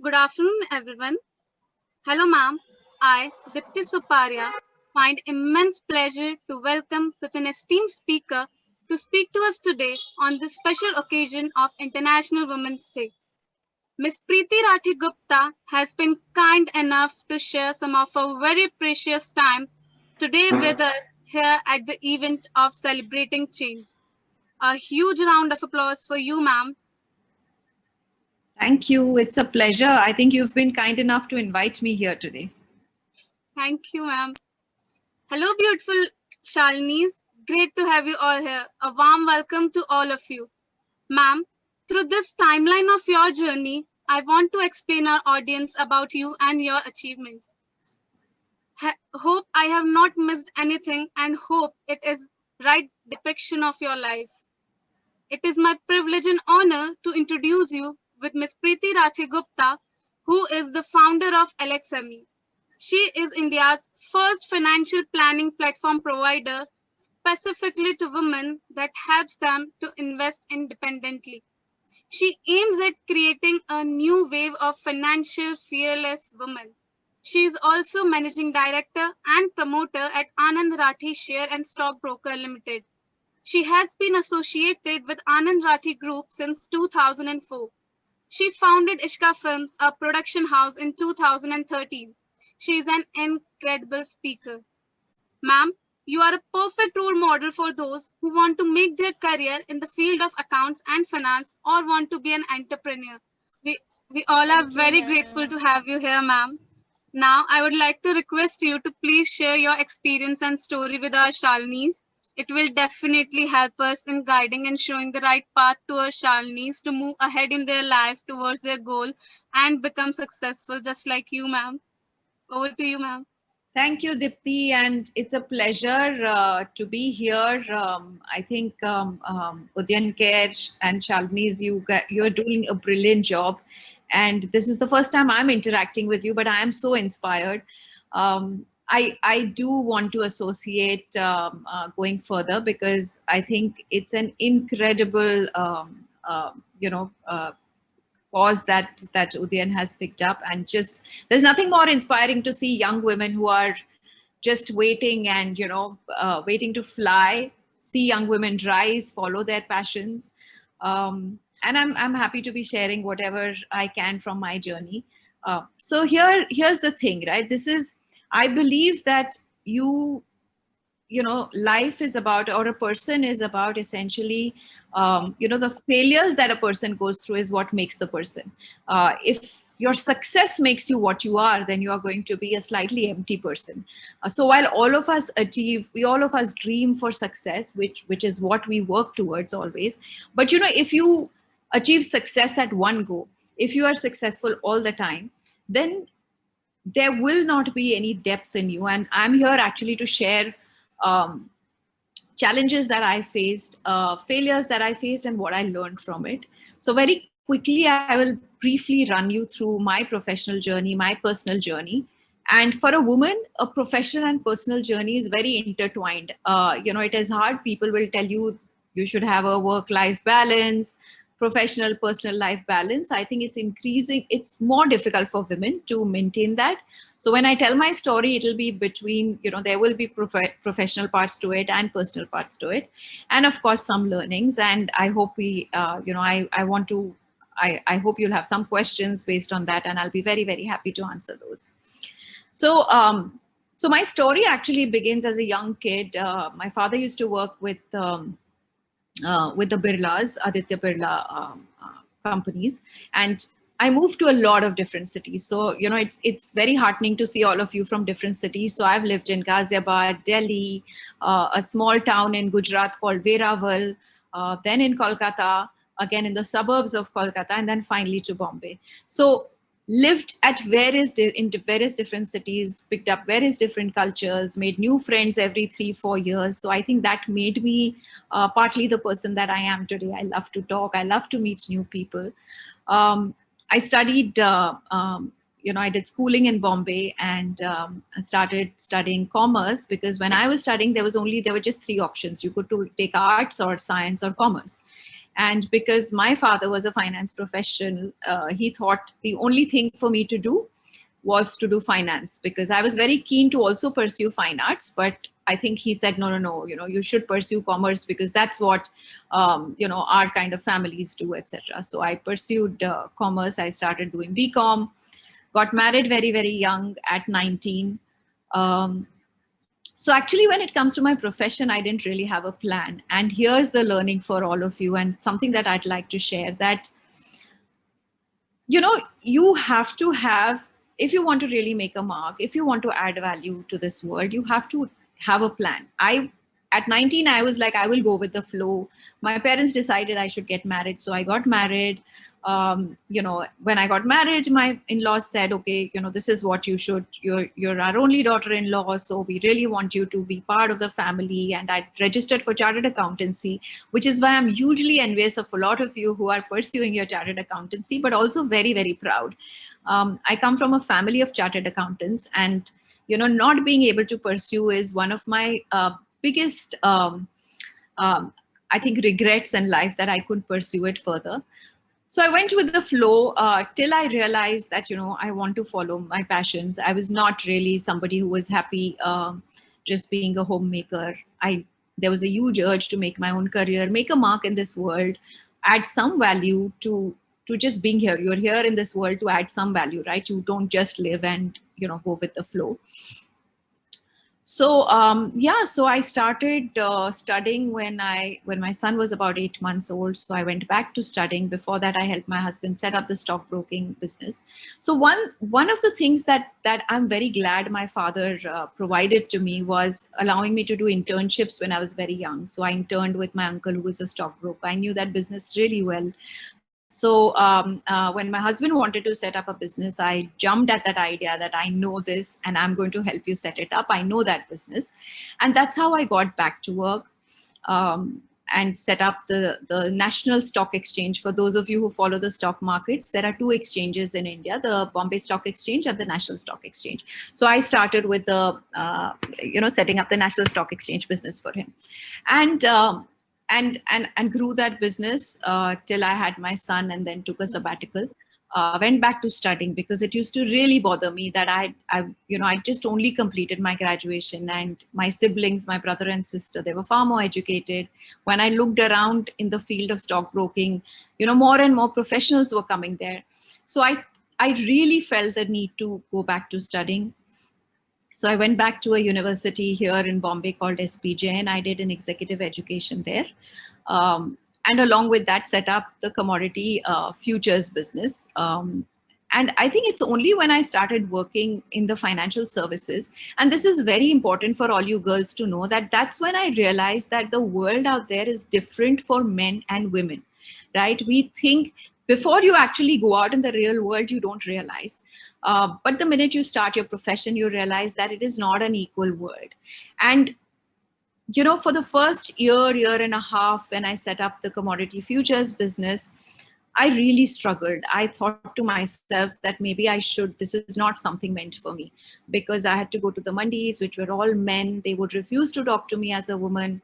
Good afternoon, everyone. Hello, ma'am. I, Dipti Suparia, find immense pleasure to welcome such an esteemed speaker to speak to us today on this special occasion of International Women's Day. Miss Preeti Rathi Gupta has been kind enough to share some of her very precious time today with us here at the event of celebrating change. A huge round of applause for you, ma'am. Thank you. It's a pleasure. I think you've been kind enough to invite me here today. Thank you, ma'am. Hello, beautiful Shalini's. Great to have you all here. A warm welcome to all of you. Ma'am, through this timeline of your journey, I want to explain our audience about you and your achievements. Hope I have not missed anything and hope it is right depiction of your life. It is my privilege and honor to introduce you with Ms. Preeti Rathi Gupta, who is the founder of LXME. She is India's first financial planning platform provider specifically to women that helps them to invest independently. She aims at creating a new wave of financial fearless women. She is also managing director and promoter at Anand Rathi Share and Stockbroker Limited. She has been associated with Anand Rathi Group since 2004. She founded Ishka Films, a production house, in 2013. She is an incredible speaker. Ma'am, you are a perfect role model for those who want to make their career in the field of accounts and finance or want to be an entrepreneur. We, we all are Thank you, very grateful ma'am. to have you here, ma'am. Now, I would like to request you to please share your experience and story with our Shalnis. It will definitely help us in guiding and showing the right path to our Shalnis to move ahead in their life towards their goal and become successful just like you, ma'am. Over to you, ma'am. Thank you, Dipti, and it's a pleasure to be here. I think Udyan Kair and Shalini's, you're doing a brilliant job, and this is the first time I'm interacting with you, but I am so inspired. I do want to associate going further because I think it's an incredible cause that Udayan has picked up, and just there's nothing more inspiring to see young women who are just waiting and waiting to fly, see young women rise, follow their passions. And I'm happy to be sharing whatever I can from my journey. So here's the thing, right? This is, I believe that life is about, or a person is about, essentially the failures that a person goes through is what makes the person. If your success makes you what you are, then you are going to be a slightly empty person. So while all of us all of us dream for success, which is what we work towards always. But if you achieve success at one go, if you are successful all the time, then there will not be any depth in you. And I'm here actually to share um, challenges that I faced, failures that I faced, and what I learned from it. So, very quickly, I will briefly run you through my professional journey, my personal journey. And for a woman, a professional and personal journey is very intertwined. It is hard. People will tell you you should have a work-life balance, professional personal life balance. I think it's more difficult for women to maintain that. So when I tell my story, it'll be between, there will be professional parts to it and personal parts to it, and of course some learnings. And I hope I want to I hope you'll have some questions based on that, and I'll be very, very happy to answer those. So so my story actually begins as a young kid. My father used to work with the Birlas, Aditya Birla companies, and I moved to a lot of different cities. So it's very heartening to see all of you from different cities. So I've lived in Ghaziabad, Delhi, a small town in Gujarat called Veeraval, then in Kolkata, again in the suburbs of Kolkata, and then finally to Bombay. So lived at in various different cities, picked up various different cultures, made new friends every 3-4 years. So I think that made me partly the person that I am today. I love to talk, I love to meet new people. I studied I did schooling in Bombay, and I started studying commerce, because when I was studying, there were just three options. You could take arts or science or commerce. And because my father was a finance professional, he thought the only thing for me to do was to do finance, because I was very keen to also pursue fine arts. But I think he said, no, no, no, you should pursue commerce, because that's what, our kind of families do, etc. So I pursued commerce. I started doing BCom, got married very, very young at 19. So actually, when it comes to my profession, I didn't really have a plan. And here's the learning for all of you, and something that I'd like to share, that, you have to have, if you want to really make a mark, if you want to add value to this world, you have to have a plan. At 19, I was like, I will go with the flow. My parents decided I should get married, so I got married. When I got married, my in-laws said, okay, this is what you should, you're our only daughter-in-law, so we really want you to be part of the family. And I registered for chartered accountancy, which is why I'm hugely envious of a lot of you who are pursuing your chartered accountancy, but also very, very proud. I come from a family of chartered accountants, and, not being able to pursue is one of my biggest, I think, regrets in life, that I couldn't pursue it further. So I went with the flow till I realized that, I want to follow my passions. I was not really somebody who was happy just being a homemaker. There was a huge urge to make my own career, make a mark in this world, add some value to just being here. You're here in this world to add some value, right? You don't just live and, go with the flow. So so I started studying when my son was about 8 months old. So I went back to studying. Before that, I helped my husband set up the stockbroking business. So one of the things that I'm very glad my father provided to me was allowing me to do internships when I was very young. So I interned with my uncle, who was a stockbroker. I knew that business really well. So when my husband wanted to set up a business, I jumped at that idea that I know this and I'm going to help you set it up. I know that business. And that's how I got back to work and set up the National Stock Exchange. For those of you who follow the stock markets, there are two exchanges in India, the Bombay Stock Exchange and the National Stock Exchange. So I started with the, setting up the National Stock Exchange business for him. And grew that business till I had my son, and then took a sabbatical. Went back to studying, because it used to really bother me that I just only completed my graduation, and my siblings, my brother and sister, they were far more educated. When I looked around in the field of stockbroking, more and more professionals were coming there. So I really felt the need to go back to studying. So I went back to a university here in Bombay called SPJ, and I did an executive education there. And along with that, set up the commodity futures business. And I think it's only when I started working in the financial services, and this is very important for all you girls to know, that's when I realized that the world out there is different for men and women, right? We think before you actually go out in the real world, you don't realize. But the minute you start your profession, you realize that it is not an equal world. And, for the first year and a half, when I set up the commodity futures business, I really struggled. I thought to myself that maybe this is not something meant for me, because I had to go to the mandis, which were all men. They would refuse to talk to me as a woman.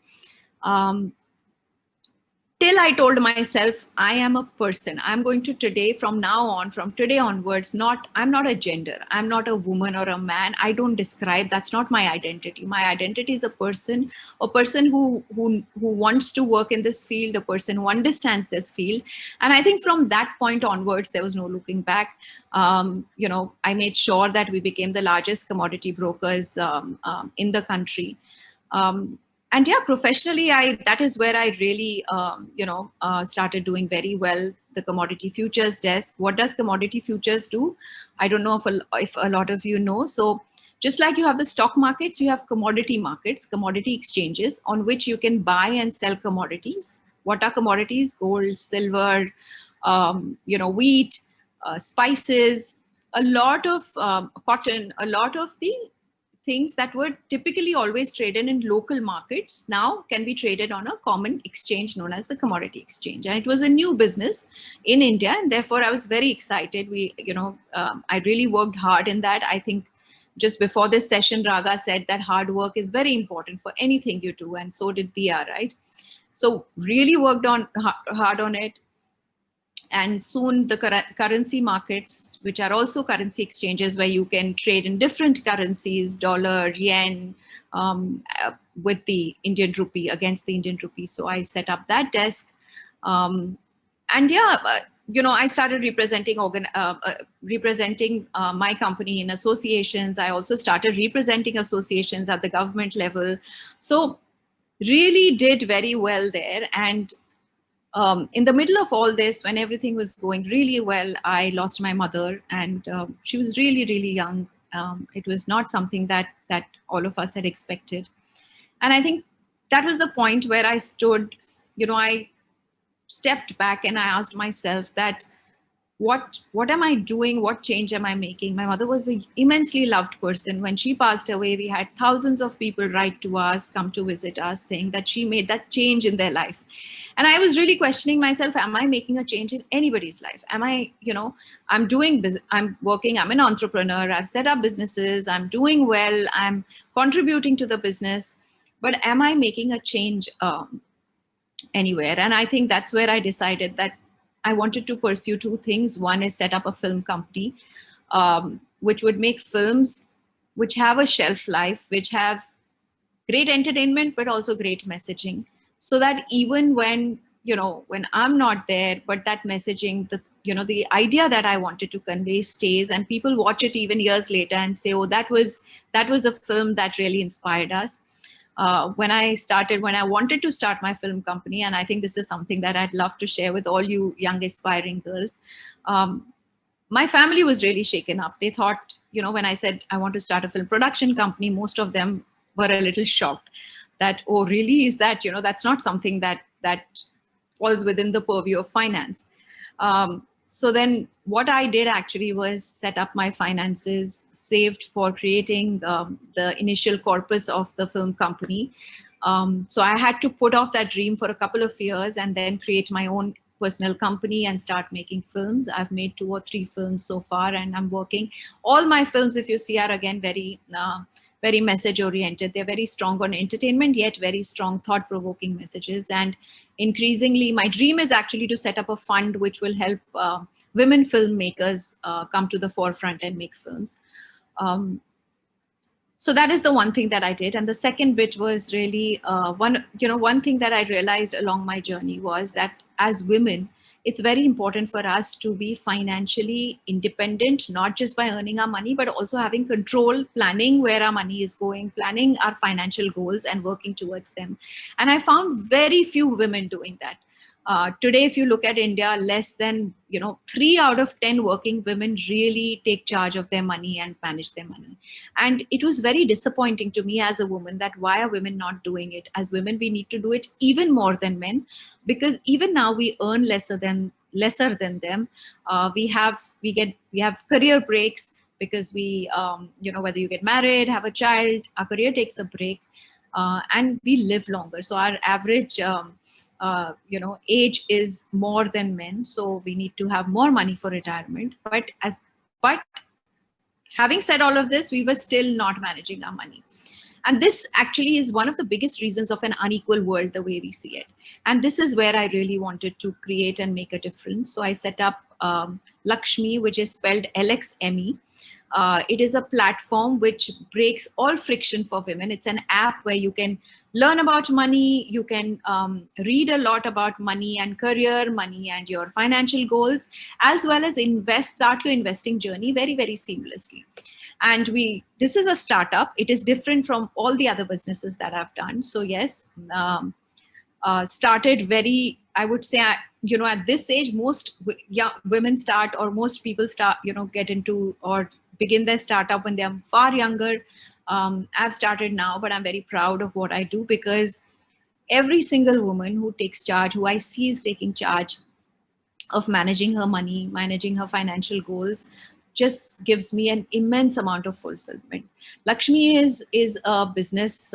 Till I told myself, I am a person. I'm going to from today onwards, I'm not a gender. I'm not a woman or a man. I don't describe, that's not my identity. My identity is a person who wants to work in this field, a person who understands this field. And I think from that point onwards, there was no looking back. I made sure that we became the largest commodity brokers in the country. And yeah, professionally, that is where I really, started doing very well. The commodity futures desk. What does commodity futures do? I don't know if a lot of you know. So just like you have the stock markets, you have commodity markets, commodity exchanges on which you can buy and sell commodities. What are commodities? Gold, silver, wheat, spices, a lot of cotton, a lot of the things that were typically always traded in local markets now can be traded on a common exchange known as the commodity exchange. And it was a new business in India, and therefore I was very excited. I really worked hard in that. I think just before this session, Raga said that hard work is very important for anything you do, and so did Dia, right? So really worked on hard on it. And soon the currency markets, which are also currency exchanges where you can trade in different currencies, dollar, yen, with the Indian rupee, against the Indian rupee. So I set up that desk. And yeah, I started representing my company in associations. I also started representing associations at the government level. So really did very well there. And in the middle of all this, when everything was going really well, I lost my mother, and she was really, really young. It was not something that all of us had expected. And I think that was the point where I stood, I stepped back and I asked myself that, what am I doing? What change am I making? My mother was an immensely loved person. When she passed away, we had thousands of people write to us, come to visit us, saying that she made that change in their life. And I was really questioning myself, am I making a change in anybody's life? Am I, I'm working, I'm an entrepreneur, I've set up businesses, I'm doing well, I'm contributing to the business, but am I making a change anywhere? And I think that's where I decided that I wanted to pursue two things. One is set up a film company, which would make films which have a shelf life, which have great entertainment, but also great messaging. So that even when I'm not there, but that messaging, the idea that I wanted to convey stays, and people watch it even years later and say, oh, that was a film that really inspired us. When I wanted to start my film company, and I think this is something that I'd love to share with all you young aspiring girls, my family was really shaken up. They thought, when I said I want to start a film production company, most of them were a little shocked that, oh, really? Is that, that's not something that falls within the purview of finance. So then what I did actually was set up my finances, saved for creating the initial corpus of the film company. So I had to put off that dream for a couple of years and then create my own personal company and start making films. I've made 2 or 3 films so far, and I'm working. All my films, if you see, are again very message oriented. They're very strong on entertainment, yet very strong thought-provoking messages. And increasingly, my dream is actually to set up a fund which will help women filmmakers come to the forefront and make films. So that is the one thing that I did. And the second bit was really one thing that I realized along my journey was that as women, it's very important for us to be financially independent, not just by earning our money, but also having control, planning where our money is going, planning our financial goals and working towards them. And I found very few women doing that. Today, if you look at India, less than 3 out of 10 working women really take charge of their money and manage their money. And it was very disappointing to me as a woman that why are women not doing it? As women, we need to do it even more than men, because even now we earn lesser than them. We have career breaks because we whether you get married, have a child, our career takes a break, and we live longer. So our average age is more than men, so we need to have more money for retirement. But having said all of this, we were still not managing our money. And this actually is one of the biggest reasons of an unequal world, the way we see it. And this is where I really wanted to create and make a difference. So I set up Lakshmi, which is spelled LXME. It is a platform which breaks all friction for women. It's an app where you can learn about money, you can read a lot about money and career, money and your financial goals, as well as start your investing journey very, very seamlessly. And this is a startup. It is different from all the other businesses that I've done. So yes, started very, I would say, at this age, most young women start, or most people start, get into or begin their startup when they're far younger. I've started now, but I'm very proud of what I do, because every single woman who takes charge, who I see is taking charge of managing her money, managing her financial goals, just gives me an immense amount of fulfillment. Lakshmi is a business.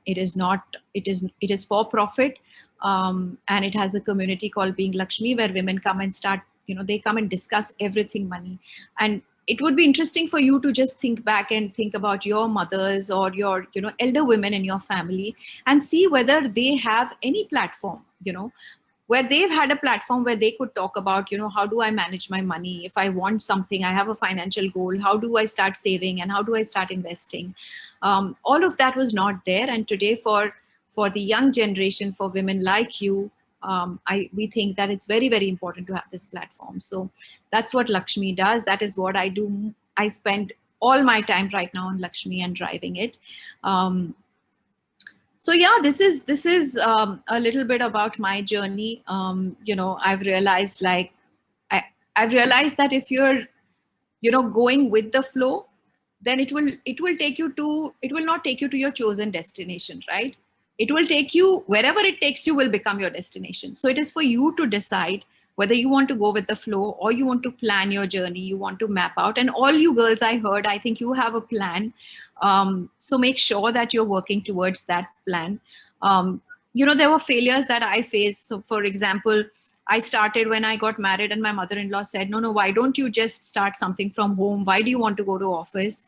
It is for profit, and it has a community called Being Lakshmi, where women come and start. They come and discuss everything money. And it would be interesting for you to just think back and think about your mothers or your, you know, elder women in your family, and see whether they have any platform, you know, where they've had a platform where they could talk about, you know, how do I manage my money? If I want something, I have a financial goal, how do I start saving and how do I start investing? All of that was not there. And today for the young generation, for women like you, we think that it's very, very important to have this platform. So that's what Lakshmi does. That is what I do. I spend all my time right now on Lakshmi and driving it. So yeah, this is a little bit about my journey. You know, I've realized I've realized that if you're, you know, going with the flow, then it will take you to, it will not take you to your chosen destination, right? It will take you wherever it takes you will become your destination. So it is for you to decide whether you want to go with the flow or you want to plan your journey, you want to map out. And all you girls I heard, I think you have a plan. So make sure that you're working towards that plan. You know, there were failures that I faced. So for example, I started when I got married and my mother-in-law said, no, why don't you just start something from home? Why do you want to go to office?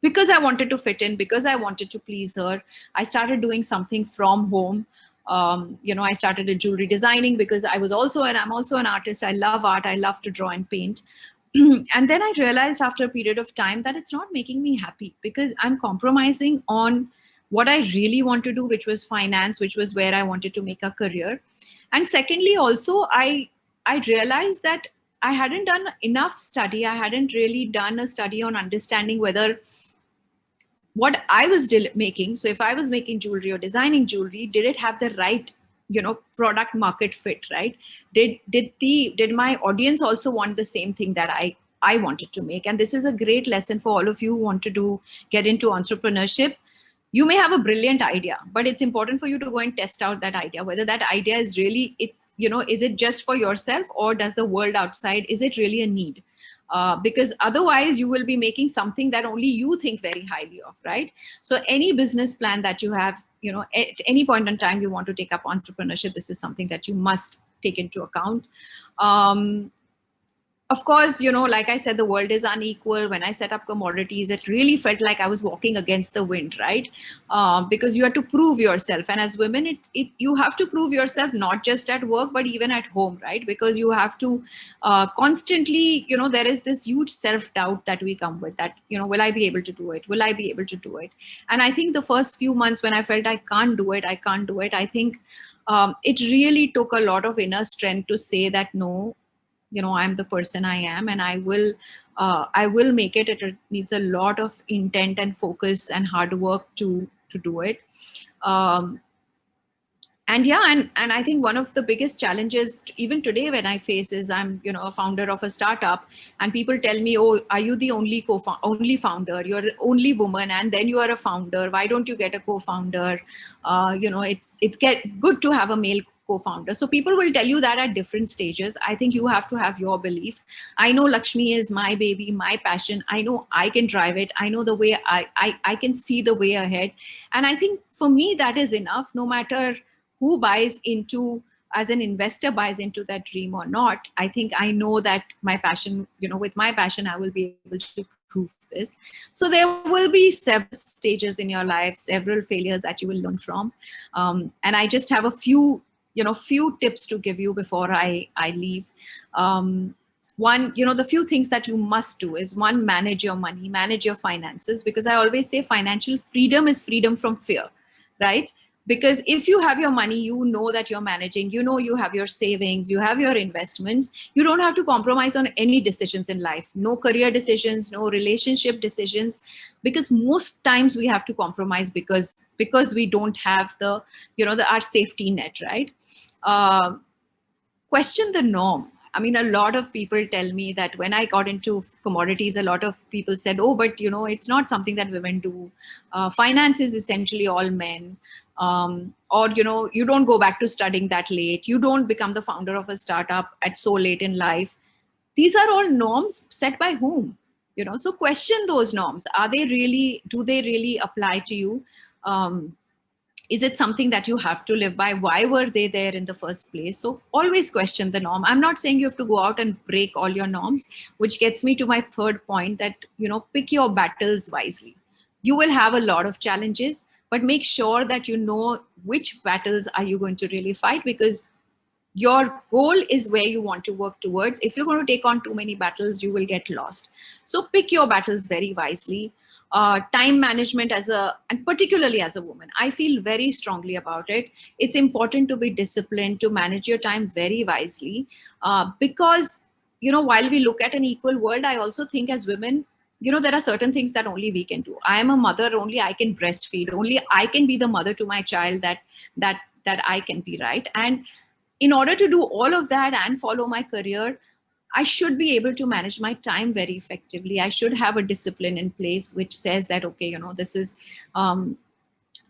Because I wanted to fit in, because I wanted to please her, I started doing something from home. You know, I started a jewelry designing because I'm also an artist. I love art. I love to draw and paint. And then I realized after a period of time that it's not making me happy because I'm compromising on what I really want to do, which was finance, which was where I wanted to make a career. And secondly, also, I realized that I hadn't done enough study. I hadn't really done a study on understanding whether what I was making, so if I was making jewelry or designing jewelry, did it have the right, you know, product market fit, right? Did my audience also want the same thing that I wanted to make? And this is a great lesson for all of you who want to get into entrepreneurship. You may have a brilliant idea, but it's important for you to go and test out that idea, whether that idea is really, it's, you know, is it just for yourself or does the world outside, is it really a need? Because otherwise you will be making something that only you think very highly of, right? So any business plan that you have, you know, at any point in time you want to take up entrepreneurship, this is something that you must take into account. Of course, you know, like I said, the world is unequal. When I set up commodities, it really felt like I was walking against the wind, right? Because you have to prove yourself. And as women, you have to prove yourself, not just at work, but even at home, right? Because you have to constantly, you know, there is this huge self-doubt that we come with that, you know, will I be able to do it? Will I be able to do it? And I think the first few months when I felt I can't do it, I think it really took a lot of inner strength to say that, no, you know, I'm the person I am, and I will make it. It needs a lot of intent and focus and hard work to do it. And yeah, and I think one of the biggest challenges even today when I face is I'm, you know, a founder of a startup, and people tell me, oh, are you the only only founder? You're the only woman, and then you are a founder. Why don't you get a co-founder? You know, it's good to have a male co-founder. So people will tell you that at different stages. I think you have to have your belief. I know Lakshmi is my baby, my passion. I know I can drive it. I know the way I can see the way ahead. And I think for me, that is enough, no matter who buys into, as an investor buys into that dream or not. I think I know that my passion, you know, with my passion, I will be able to prove this. So there will be several stages in your life, several failures that you will learn from. And I just have a few tips to give you before I leave. One, you know, the few things that you must do is, one, manage your money, manage your finances, because I always say financial freedom is freedom from fear, right? Because if you have your money, you know that you're managing, you know, you have your savings, you have your investments, you don't have to compromise on any decisions in life, no career decisions, no relationship decisions, because most times we have to compromise because we don't have the, you know, our safety net, right? Question the norm. I mean, a lot of people tell me that when I got into commodities, a lot of people said, oh, but, you know, it's not something that women do. Finance is essentially all men. Or, you know, you don't go back to studying that late. You don't become the founder of a startup at so late in life. These are all norms set by whom? You know, so question those norms. Do they really apply to you? Is it something that you have to live by? Why were they there in the first place? So always question the norm. I'm not saying you have to go out and break all your norms, which gets me to my third point, that, pick your battles wisely. You will have a lot of challenges, but make sure that you know which battles are you going to really fight, because your goal is where you want to work towards. If you're going to take on too many battles, you will get lost. So pick your battles very wisely. Time management, and particularly as a woman, I feel very strongly about it. It's important to be disciplined, to manage your time very wisely, because while we look at an equal world, I also think as women, there are certain things that only we can do. I am a mother, only I can breastfeed, only I can be the mother to my child that I can be, right? And in order to do all of that and follow my career, I should be able to manage my time very effectively. I should have a discipline in place which says that, okay, this is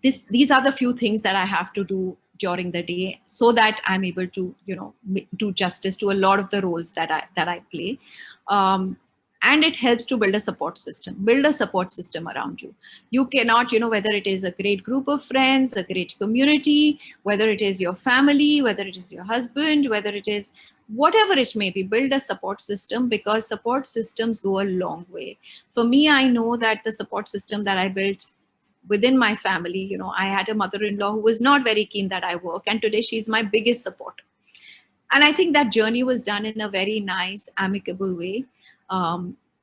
these are the few things that I have to do during the day, so that I'm able to do justice to a lot of the roles that I play. And it helps to build a support system around you. You cannot, whether it is a great group of friends, a great community, whether it is your family, whether it is your husband, whether it is whatever it may be, build a support system, because support systems go a long way. For me, I know that the support system that I built within my family, I had a mother-in-law who was not very keen that I work, and today she's my biggest supporter. And I think that journey was done in a very nice, amicable way.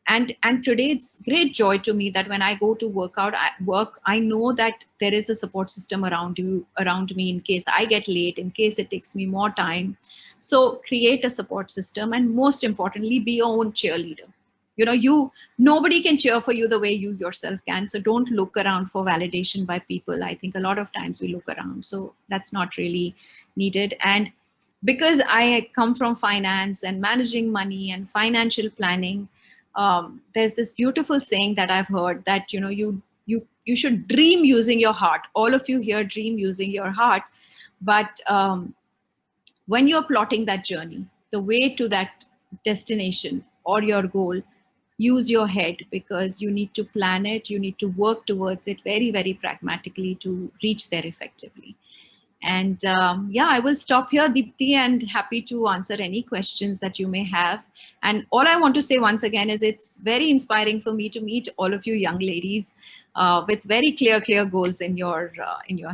And today it's great joy to me that when I go to work, I know that there is a support system around me in case I get late, in case it takes me more time. So create a support system, and most importantly, be your own cheerleader. Nobody can cheer for you the way you yourself can. So don't look around for validation by people. I think a lot of times we look around, so that's not really needed. And because I come from finance and managing money and financial planning, there's this beautiful saying that I've heard, that you should dream using your heart. All of you here dream using your heart, but when you're plotting that journey, the way to that destination or your goal, use your head, because you need to plan it, you need to work towards it very, very pragmatically to reach there effectively. And I will stop here, Deepti, and happy to answer any questions that you may have. And all I want to say once again is it's very inspiring for me to meet all of you young ladies with very clear goals in your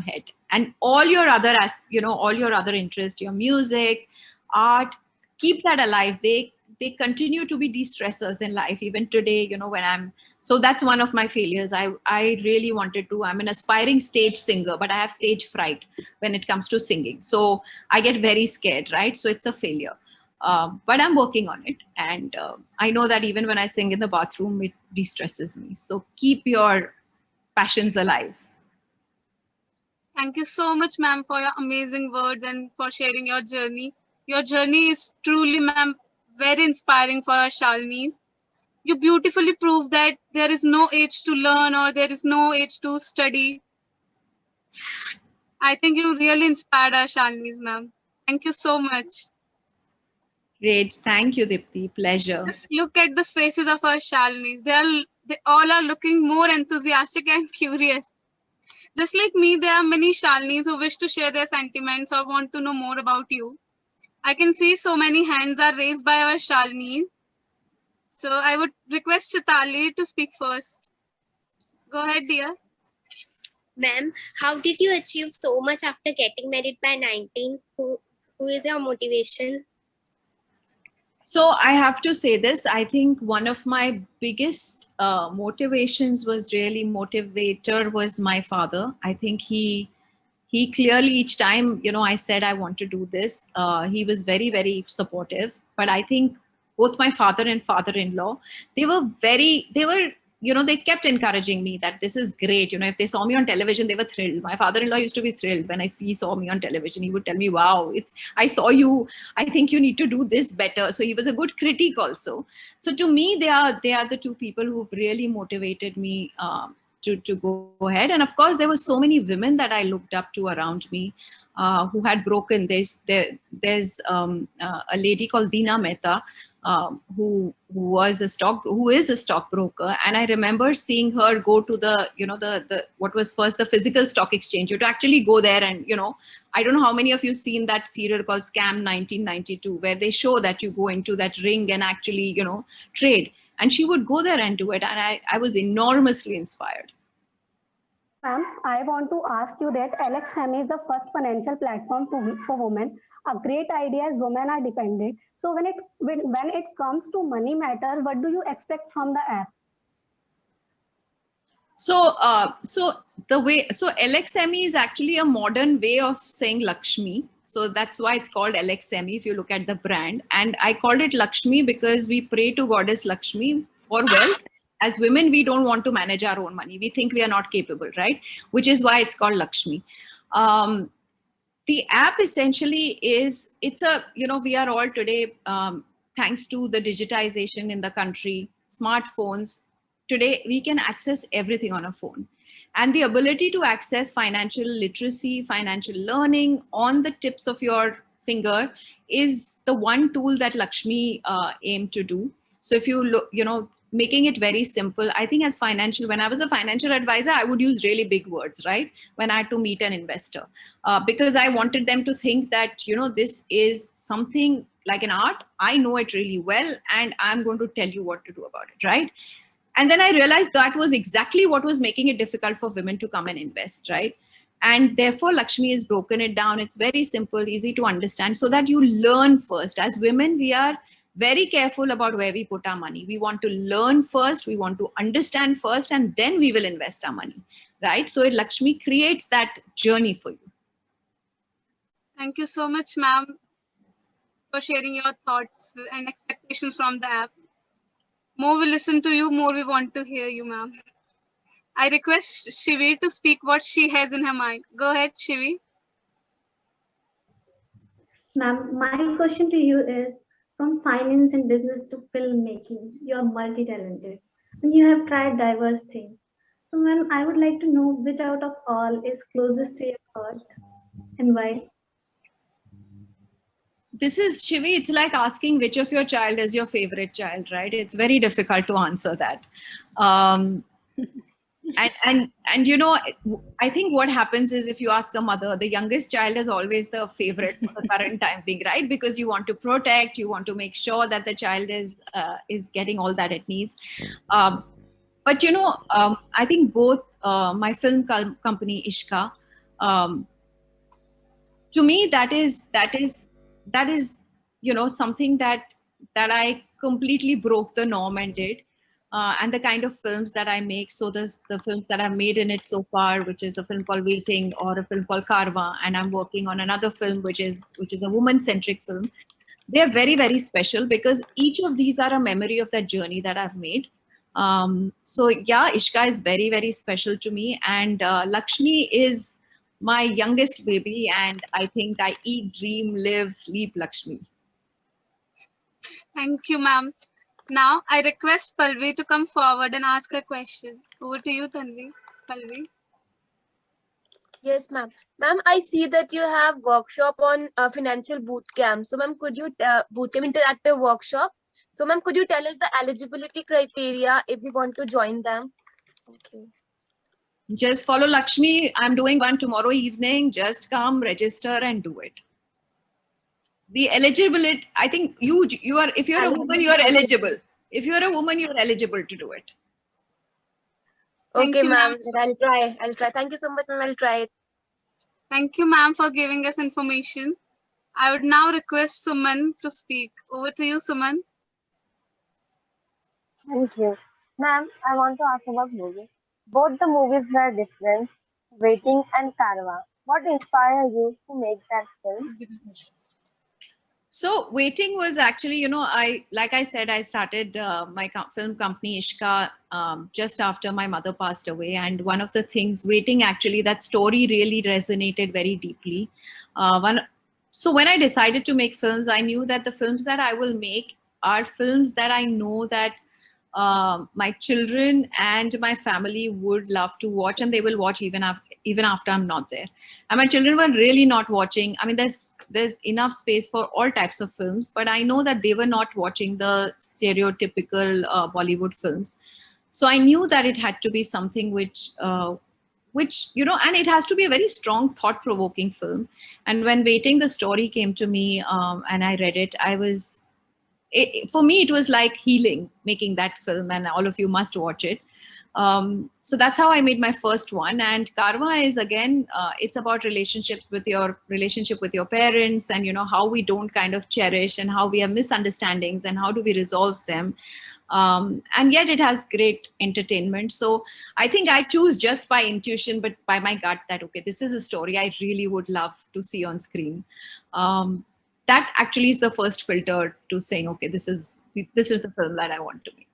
head, and all your other all your other interests, your music, art, keep that alive. They continue to be de-stressors in life. Even today, so that's one of my failures. I really wanted to, I'm an aspiring stage singer, but I have stage fright when it comes to singing. So I get very scared, right? So it's a failure. But I'm working on it. And I know that even when I sing in the bathroom, it de-stresses me. So keep your passions alive. Thank you so much, ma'am, for your amazing words and for sharing your journey. Your journey is truly, ma'am, very inspiring for our Shalini's. You beautifully prove that there is no age to learn or there is no age to study. I think you really inspired our Shalini's, ma'am. Thank you so much. Great. Thank you, Deepti. Pleasure. Just look at the faces of our Shalini's. They all are looking more enthusiastic and curious. Just like me, there are many Shalini's who wish to share their sentiments or want to know more about you. I can see so many hands are raised by our Shalini's. So I would request Chitali to speak first. Go ahead, dear. Ma'am, how did you achieve so much after getting married by 19? Who is your motivation? So I have to say this. I think one of my biggest motivations was my father. I think he clearly, each time, I said I want to do this, he was very, very supportive. But I think both my father and father-in-law, they kept encouraging me that this is great. If they saw me on television, they were thrilled. My father-in-law used to be thrilled when he saw me on television. He would tell me, wow, I saw you. I think you need to do this better. So he was a good critic also. So to me, they are the two people who've really motivated me to go ahead. And of course, there were so many women that I looked up to around me who had broken. There's a lady called Deena Mehta, who is a stockbroker, and I remember seeing her go to the what was first the physical stock exchange. You had to actually go there, and I don't know how many of you seen that serial called Scam 1992, where they show that you go into that ring and actually trade. And she would go there and do it, and I was enormously inspired. Ma'am, I want to ask you that Alexhami is the first financial platform for women. A great idea is women are dependent. So when it comes to money matter, what do you expect from the app? So LXME is actually a modern way of saying Lakshmi. So that's why it's called LXME if you look at the brand. And I called it Lakshmi because we pray to Goddess Lakshmi for wealth. As women, we don't want to manage our own money. We think we are not capable, right? Which is why it's called Lakshmi. The app essentially is, we are all today, thanks to the digitization in the country, smartphones, today we can access everything on a phone. And the ability to access financial literacy, financial learning on the tips of your finger is the one tool that Lakshmi aimed to do. So if you look, making it very simple. I think when I was a financial advisor, I would use really big words, right? When I had to meet an investor, because I wanted them to think that, this is something like an art. I know it really well, and I'm going to tell you what to do about it, right? And then I realized that was exactly what was making it difficult for women to come and invest, right? And therefore, Lakshmi has broken it down. It's very simple, easy to understand, so that you learn first. As women, we are very careful about where we put our money. We want to learn first, we want to understand first, and then we will invest our money, right? So Lakshmi creates that journey for you. Thank you so much, ma'am, for sharing your thoughts and expectations from the app. More we listen to you, more we want to hear you, ma'am. I request Shivi to speak what she has in her mind. Go ahead, Shivi. Ma'am, my question to you is, from finance and business to filmmaking, you are multi-talented and you have tried diverse things. So ma'am, I would like to know which out of all is closest to your heart and why? This is, Shivi, it's like asking which of your child is your favorite child, right? It's very difficult to answer that. And I think what happens is, if you ask a mother, the youngest child is always the favorite for the current time being, right? Because you want to protect, you want to make sure that the child is getting all that it needs. But I think both my film company Ishka, to me that is something that I completely broke the norm and did. And the kind of films that I make. So the films that I've made in it so far, which is a film called Waiting, or a film called Karwa, and I'm working on another film which is a woman-centric film. They're very, very special because each of these are a memory of that journey that I've made. So yeah, Ishka is very, very special to me, and Lakshmi is my youngest baby, and I think I eat, dream, live, sleep Lakshmi. Thank you, ma'am. Now, I request Palvi to come forward and ask a question. Over to you, Palvi. Yes, ma'am. Ma'am, I see that you have workshop on financial bootcamp. So, ma'am, could you bootcamp interactive workshop? So, ma'am, could you tell us the eligibility criteria if we want to join them? Okay. Just follow Lakshmi. I'm doing one tomorrow evening. Just come, register, and do it. The eligibility, I think you are, if you're a woman, you are eligible. If you're a woman, you're eligible to do it. Okay, ma'am. I'll try. Thank you so much, ma'am. I'll try it. Thank you, ma'am, for giving us information. I would now request Suman to speak. Over to you, Suman. Thank you. Ma'am, I want to ask about movies. Both the movies were different, Waiting and Karwa. What inspired you to make that film? So Waiting was actually, like I said, I started my film company Ishka just after my mother passed away. And one of the things, Waiting, actually, that story really resonated very deeply. So when I decided to make films, I knew that the films that I will make are films that I know that my children and my family would love to watch, and they will watch even even after I'm not there. And my children were really not watching. I mean, there's enough space for all types of films, but I know that they were not watching the stereotypical Bollywood films. So I knew that it had to be something which and it has to be a very strong, thought-provoking film. And when Waiting, the story came to me, and I read it, for me, it was like healing making that film, and all of you must watch it. So that's how I made my first one. And Karva is, again, it's about relationship with your parents, and how we don't kind of cherish, and how we have misunderstandings, and how do we resolve them. And yet it has great entertainment. So I think I choose just by intuition, but by my gut, that okay, this is a story I really would love to see on screen. That actually is the first filter to saying, okay, this is the film that I want to make.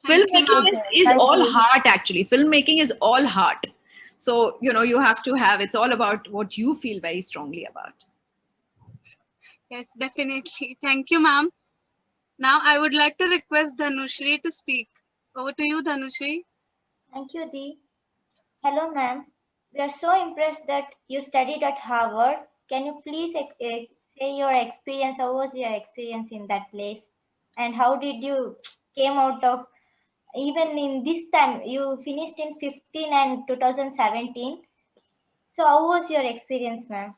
Filmmaking is all heart, actually. Filmmaking is all heart. So, you have to it's all about what you feel very strongly about. Yes, definitely. Thank you, ma'am. Now, I would like to request Dhanushri to speak. Over to you, Dhanushri. Thank you, Dee. Hello, ma'am. We are so impressed that you studied at Harvard. Can you please say your experience? How was your experience in that place? And how did you came out of, even in this time, you finished in 15 and 2017. So how was your experience, ma'am?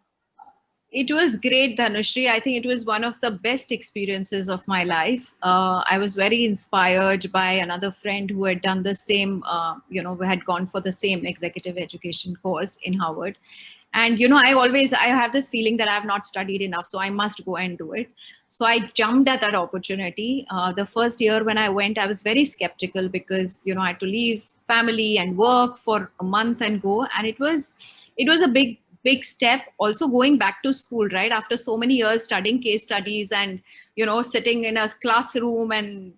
It was great, Dhanushri. I think it was one of the best experiences of my life. I was very inspired by another friend who had done the same, who had gone for the same executive education course in Harvard. And, I have this feeling that I have not studied enough, so I must go and do it. So I jumped at that opportunity. The first year when I went, I was very skeptical because, I had to leave family and work for a month and go. And it was a big step. Also going back to school, right? After so many years studying case studies and, sitting in a classroom and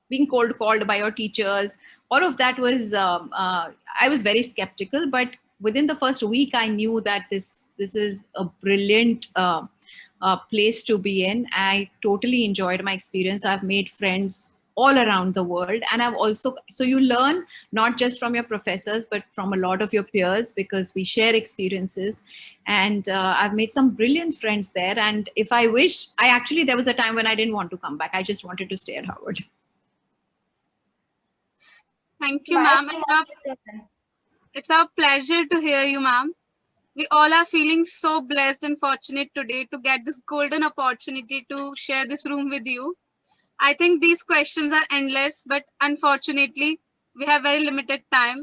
being cold called by your teachers, all of that was, I was very skeptical, but within the first week, I knew that this is a brilliant place to be in. I totally enjoyed my experience. I've made friends all around the world. And so you learn not just from your professors, but from a lot of your peers, because we share experiences. And I've made some brilliant friends there. And if I wish, there was a time when I didn't want to come back. I just wanted to stay at Harvard. Thank you, ma'am. It's our pleasure to hear you, ma'am. We all are feeling so blessed and fortunate today to get this golden opportunity to share this room with you. I think these questions are endless, but unfortunately, we have very limited time.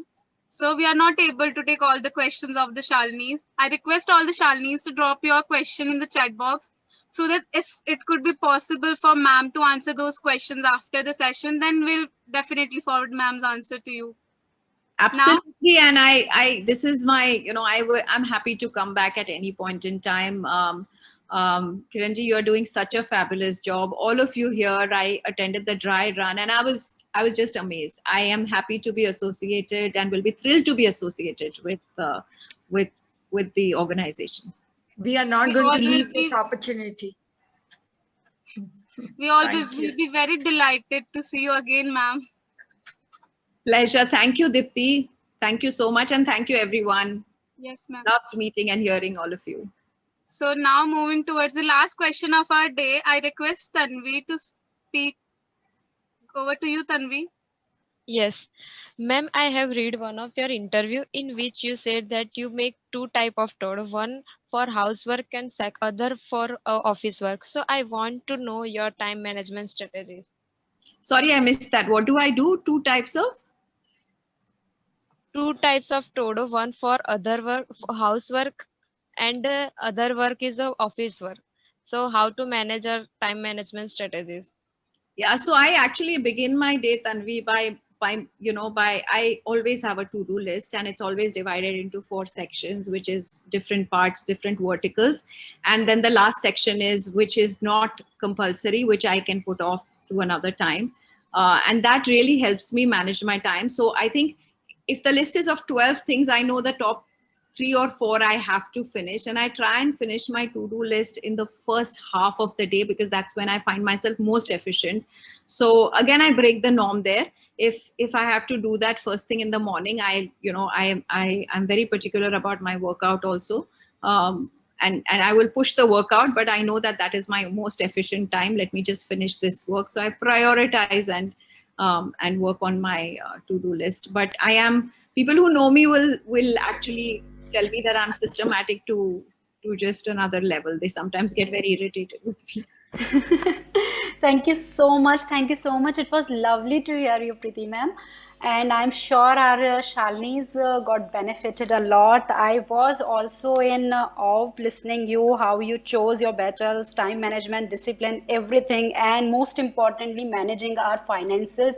So we are not able to take all the questions of the Shalinis. I request all the Shalinis to drop your question in the chat box so that if it could be possible for ma'am to answer those questions after the session, then we'll definitely forward ma'am's answer to you. Absolutely. Now, and this is my, I'm happy to come back at any point in time. Kiranji, you are doing such a fabulous job. All of you here, I attended the dry run and I was just amazed. I am happy to be associated and will be thrilled to be associated with the organization. We are not going to leave this opportunity. We all will be very delighted to see you again, ma'am. Pleasure. Thank you, Dipti. Thank you so much. And thank you, everyone. Yes, ma'am. Loved meeting and hearing all of you. So now moving towards the last question of our day, I request Tanvi to speak. Over to you, Tanvi. Yes. Ma'am, I have read one of your interview in which you said that you make two type of toad, one for housework and other for office work. So I want to know your time management strategies. Sorry, I missed that. What do I do? Two types of todo, one for other work, for housework, and other work is office work. So how to manage our time management strategies? Yeah, so I actually begin my day, Tanvi, by I always have a to-do list, and it's always divided into 4 sections, which is different parts, different verticals. And then the last section is, which is not compulsory, which I can put off to another time. And that really helps me manage my time. So I think if the list is of 12 things, I know the top 3 or 4 I have to finish, and I try and finish my to-do list in the first half of the day because that's when I find myself most efficient. So again, I break the norm there. if I have to do that first thing in the morning, I'm very particular about my workout also. And I will push the workout, but I know that that is my most efficient time. Let me just finish this work. So I prioritize and work on my to-do list. But people who know me will actually tell me that I'm systematic to just another level. They sometimes get very irritated with me. Thank you so much. Thank you so much. It was lovely to hear you, Preeti ma'am. And I'm sure our Shalini's got benefited a lot. I was also in awe of listening you, how you chose your battles, time management, discipline, everything. And most importantly, managing our finances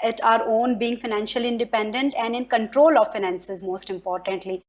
at our own, being financially independent and in control of finances, most importantly.